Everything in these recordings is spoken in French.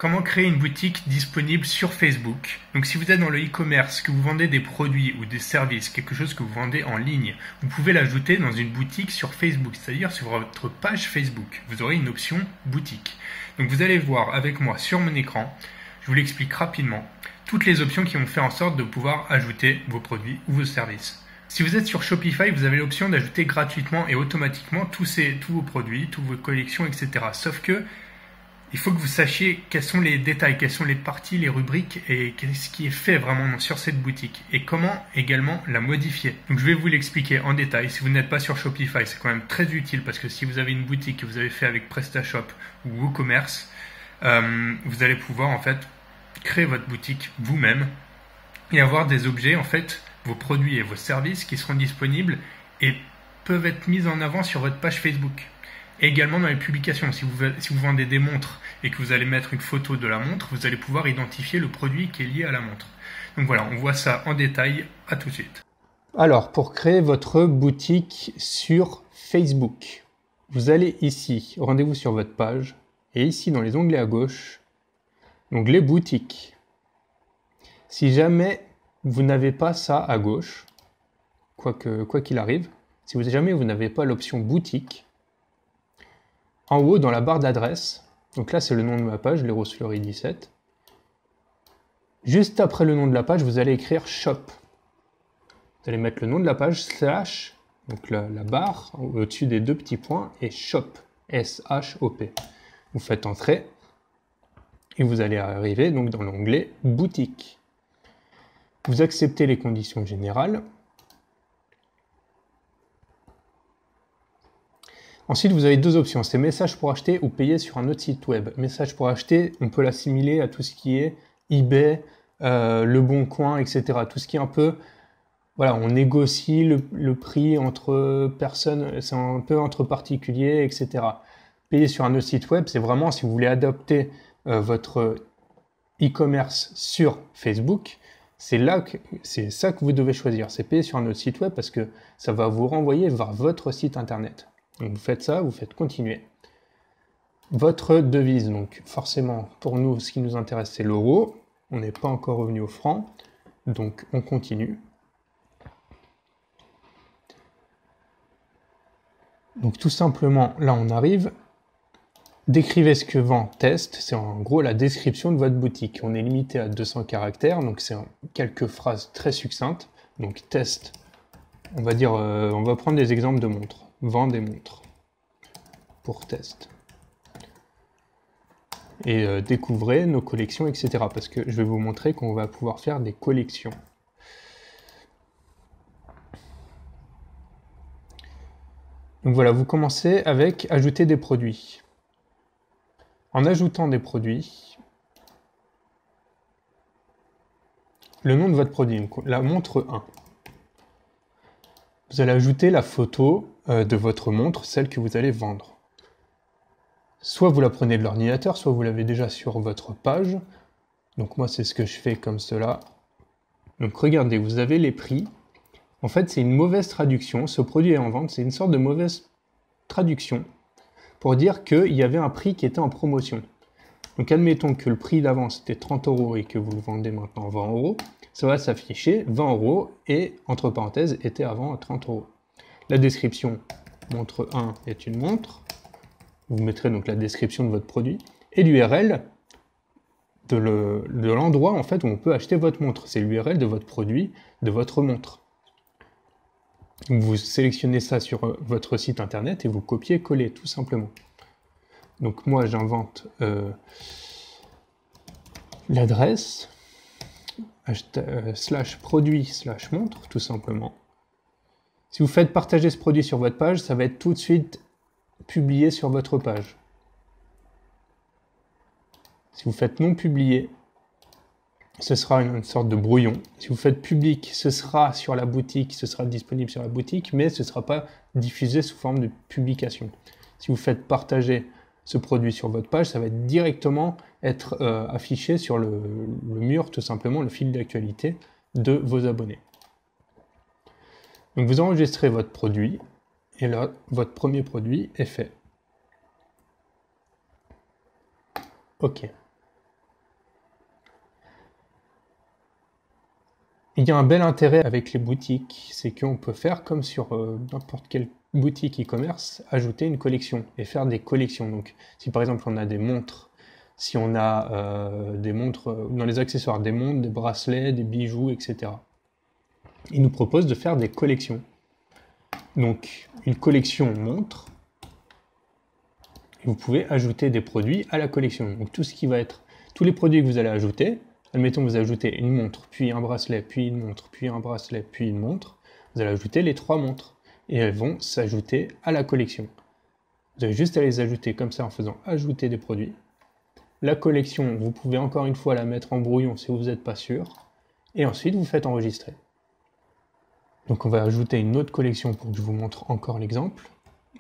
Comment créer une boutique disponible sur Facebook? Donc si vous êtes dans le e-commerce, que vous vendez des produits ou des services, quelque chose que vous vendez en ligne, vous pouvez l'ajouter dans une boutique sur Facebook, c'est-à-dire sur votre page Facebook. Vous aurez une option boutique. Donc vous allez voir avec moi sur mon écran, je vous l'explique rapidement, toutes les options qui vont faire en sorte de pouvoir ajouter vos produits ou vos services. Si vous êtes sur Shopify, vous avez l'option d'ajouter gratuitement et automatiquement tous vos produits, toutes vos collections, etc. Sauf que il faut que vous sachiez quels sont les détails, quelles sont les parties, les rubriques et qu'est-ce qui est fait vraiment sur cette boutique et comment également la modifier. Donc je vais vous l'expliquer en détail. Si vous n'êtes pas sur Shopify, c'est quand même très utile parce que si vous avez une boutique que vous avez fait avec PrestaShop ou WooCommerce, vous allez pouvoir en fait créer votre boutique vous-même et avoir des objets, en fait, vos produits et vos services qui seront disponibles et peuvent être mis en avant sur votre page Facebook. Et également dans les publications, si vous vendez des montres et que vous allez mettre une photo de la montre, vous allez pouvoir identifier le produit qui est lié à la montre. Donc voilà, on voit ça en détail, à tout de suite. Alors, pour créer votre boutique sur Facebook, vous allez ici, rendez-vous sur votre page, et ici dans les onglets à gauche, l'onglet boutique. Si jamais vous n'avez pas ça à gauche, quoi qu'il arrive, si jamais vous n'avez pas l'option boutique, en haut, dans la barre d'adresse, donc là c'est le nom de ma page, Leros Fleury 17. Juste après le nom de la page, vous allez écrire Shop. Vous allez mettre le nom de la page, slash, donc la barre au-dessus des deux petits points, et Shop, S-H-O-P. Vous faites Entrer, et vous allez arriver donc dans l'onglet Boutique. Vous acceptez les conditions générales. Ensuite, vous avez deux options, c'est message pour acheter ou payer sur un autre site web. Message pour acheter, on peut l'assimiler à tout ce qui est eBay, Le Bon Coin, etc. Tout ce qui est un peu, voilà, on négocie le prix entre personnes, c'est un peu entre particuliers, etc. Payer sur un autre site web, c'est vraiment si vous voulez adapter votre e-commerce sur Facebook, c'est ça que vous devez choisir. C'est payer sur un autre site web parce que ça va vous renvoyer vers votre site internet. Donc vous faites ça, vous faites continuer. Votre devise, donc forcément pour nous ce qui nous intéresse c'est l'euro, on n'est pas encore revenu au franc, donc on continue. Donc tout simplement là on arrive, décrivez ce que vend test, c'est en gros la description de votre boutique. On est limité à 200 caractères, donc c'est quelques phrases très succinctes. Donc test, on va dire, on va prendre des exemples de montres. Vend des montres pour test. Et découvrez nos collections, etc. Parce que je vais vous montrer qu'on va pouvoir faire des collections. Donc voilà, vous commencez avec ajouter des produits. En ajoutant des produits, le nom de votre produit, donc la montre 1. Vous allez ajouter la photo de votre montre, celle que vous allez vendre. Soit vous la prenez de l'ordinateur, soit vous l'avez déjà sur votre page. Donc moi c'est ce que je fais comme cela. Donc regardez, vous avez les prix. En fait c'est une mauvaise traduction, ce produit est en vente, c'est une sorte de mauvaise traduction pour dire qu'il y avait un prix qui était en promotion. Donc admettons que le prix d'avant c'était 30 € et que vous le vendez maintenant 20 €. Ça va s'afficher 20 € et entre parenthèses était avant à 30 €. La description, montre 1 est une montre. Vous mettrez donc la description de votre produit et l'URL de l'endroit en fait où on peut acheter votre montre. C'est l'URL de votre produit, de votre montre. Vous sélectionnez ça sur votre site internet et vous copiez-collez tout simplement. Donc moi j'invente l'adresse /produit/montre tout simplement. Si vous faites partager ce produit sur votre page, ça va être tout de suite publié sur votre page. Si vous faites non publié, ce sera une sorte de brouillon. Si vous faites public, ce sera sur la boutique, ce sera disponible sur la boutique, mais ce ne sera pas diffusé sous forme de publication. Si vous faites partager ce produit sur votre page, ça va directement être affiché sur le mur, tout simplement, le fil d'actualité de vos abonnés. Donc vous enregistrez votre produit, et là, votre premier produit est fait. OK. Il y a un bel intérêt avec les boutiques, c'est qu'on peut faire comme sur n'importe quelle boutique e-commerce, ajouter une collection et faire des collections. Donc si par exemple on a des montres, si on a des montres dans les accessoires, des montres, des bracelets, des bijoux, etc. Il nous propose de faire des collections. Donc une collection montre, et vous pouvez ajouter des produits à la collection. Donc tout ce qui va être, tous les produits que vous allez ajouter, admettons que vous ajoutez une montre, puis un bracelet, puis une montre, puis un bracelet, puis une montre, vous allez ajouter les 3 montres et elles vont s'ajouter à la collection. Vous avez juste à les ajouter comme ça en faisant ajouter des produits. La collection, vous pouvez encore une fois la mettre en brouillon si vous n'êtes pas sûr et ensuite vous faites enregistrer. Donc on va ajouter une autre collection pour que je vous montre encore l'exemple.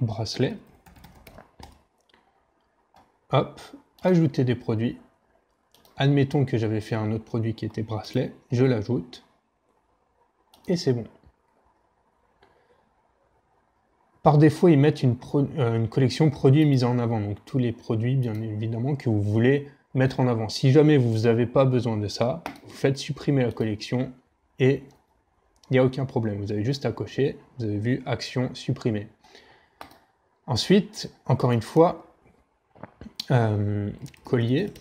Bracelet. Hop, ajouter des produits. Admettons que j'avais fait un autre produit qui était bracelet, je l'ajoute, et c'est bon. Par défaut, ils mettent une collection produits mis en avant, donc tous les produits, bien évidemment, que vous voulez mettre en avant. Si jamais vous n'avez pas besoin de ça, vous faites supprimer la collection, et il n'y a aucun problème. Vous avez juste à cocher, vous avez vu, action, supprimer. Ensuite, encore une fois, collier.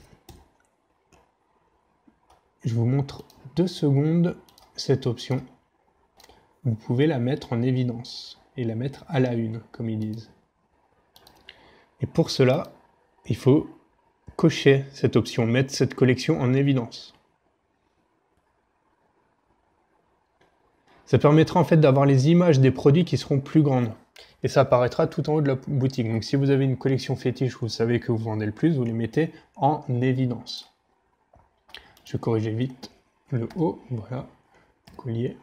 Je vous montre 2 secondes cette option. Vous pouvez la mettre en évidence et la mettre à la une, comme ils disent. Et pour cela, il faut cocher cette option, mettre cette collection en évidence. Ça permettra en fait d'avoir les images des produits qui seront plus grandes. Et ça apparaîtra tout en haut de la boutique. Donc si vous avez une collection fétiche, vous savez que vous vendez le plus, vous les mettez en évidence. Je vais corriger vite le haut, voilà, collier,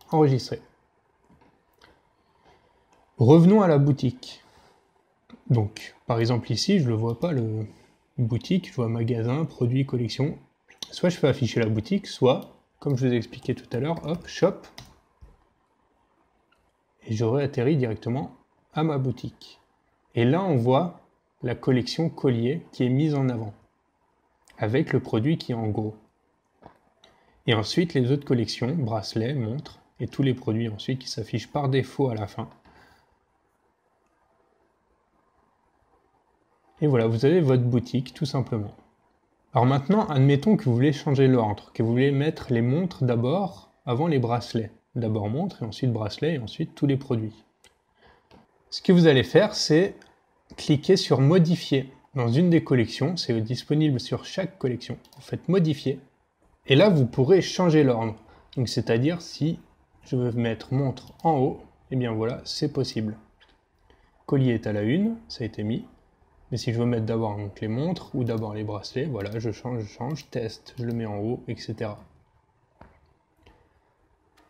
enregistrer. Revenons à la boutique. Donc, par exemple ici, je ne le vois pas, le boutique, je vois magasin, produit, collection. Soit je fais afficher la boutique, soit, comme je vous ai expliqué tout à l'heure, hop, shop, et j'aurai atterri directement à ma boutique. Et là, on voit la collection collier qui est mise en avant, avec le produit qui est en gros. Et ensuite, les autres collections, bracelets, montres, et tous les produits ensuite qui s'affichent par défaut à la fin. Et voilà, vous avez votre boutique, tout simplement. Alors maintenant, admettons que vous voulez changer l'ordre, que vous voulez mettre les montres d'abord, avant les bracelets. D'abord montres, et ensuite bracelets, et ensuite tous les produits. Ce que vous allez faire, c'est cliquer sur modifier. Dans une des collections, c'est disponible sur chaque collection. Vous faites modifier. Et là, vous pourrez changer l'ordre. Donc, c'est-à-dire, si je veux mettre montre en haut, et bien voilà, c'est possible. Collier est à la une, ça a été mis. Mais si je veux mettre d'abord les montres ou d'abord les bracelets, voilà, je change, teste, je le mets en haut, etc.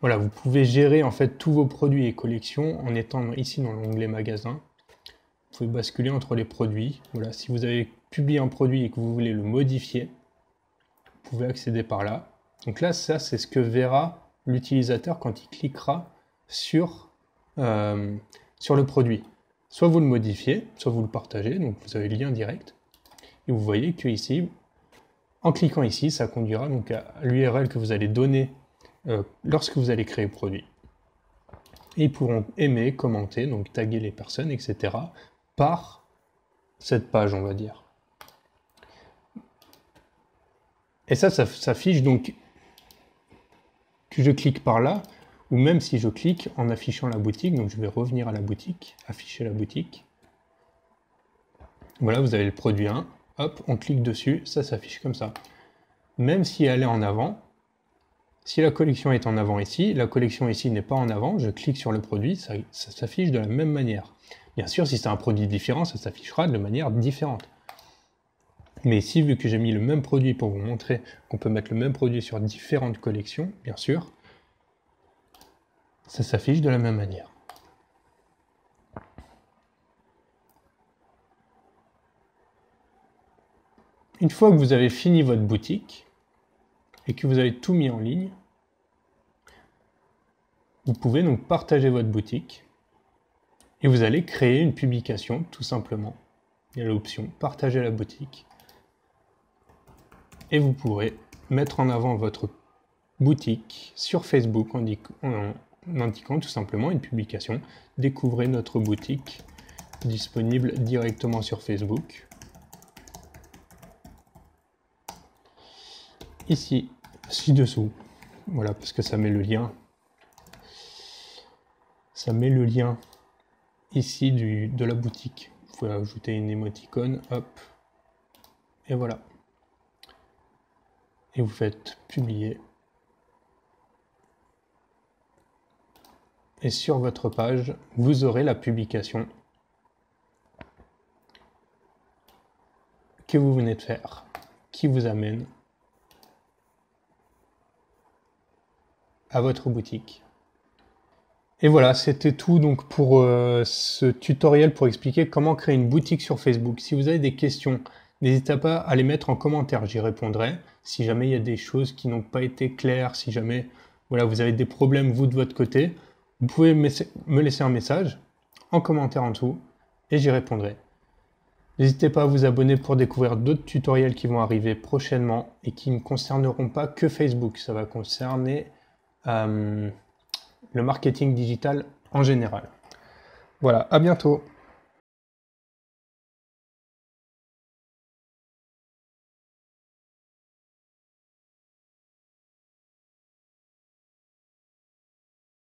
Voilà, vous pouvez gérer en fait tous vos produits et collections en étant ici dans l'onglet magasin. Vous pouvez basculer entre les produits. Voilà, si vous avez publié un produit et que vous voulez le modifier, vous pouvez accéder par là. Donc là, ça, c'est ce que verra l'utilisateur quand il cliquera sur le produit. Soit vous le modifiez, soit vous le partagez, donc vous avez le lien direct. Et vous voyez que ici, en cliquant ici, ça conduira donc à l'URL que vous allez donner lorsque vous allez créer le produit. Et ils pourront aimer, commenter, donc taguer les personnes, etc. par cette page, on va dire. Et ça s'affiche donc que je clique par là, ou même si je clique en affichant la boutique, donc je vais revenir à la boutique, afficher la boutique. Voilà, vous avez le produit 1, hop, on clique dessus, ça s'affiche comme ça. Même si elle est en avant, si la collection est en avant ici, la collection ici n'est pas en avant, je clique sur le produit, ça s'affiche de la même manière. Bien sûr, si c'est un produit différent, ça s'affichera de manière différente. Mais ici, vu que j'ai mis le même produit pour vous montrer qu'on peut mettre le même produit sur différentes collections, bien sûr, ça s'affiche de la même manière. Une fois que vous avez fini votre boutique et que vous avez tout mis en ligne, vous pouvez donc partager votre boutique et vous allez créer une publication tout simplement. Il y a l'option partager la boutique et vous pourrez mettre en avant votre boutique sur Facebook en indiquant tout simplement une publication. Découvrez notre boutique disponible directement sur Facebook. Ici, ci-dessous. Voilà, parce que ça met le lien. Ça met le lien ici de la boutique. Vous pouvez ajouter une émoticône, hop, et voilà. Et vous faites publier. Et sur votre page, vous aurez la publication que vous venez de faire, qui vous amène à votre boutique. Et voilà, c'était tout donc pour ce tutoriel pour expliquer comment créer une boutique sur Facebook. Si vous avez des questions, n'hésitez pas à les mettre en commentaire, j'y répondrai. Si jamais il y a des choses qui n'ont pas été claires, si jamais voilà, vous avez des problèmes vous de votre côté, vous pouvez me laisser un message en commentaire en dessous et j'y répondrai. N'hésitez pas à vous abonner pour découvrir d'autres tutoriels qui vont arriver prochainement et qui ne concerneront pas que Facebook, ça va concerner le marketing digital en général. Voilà, à bientôt.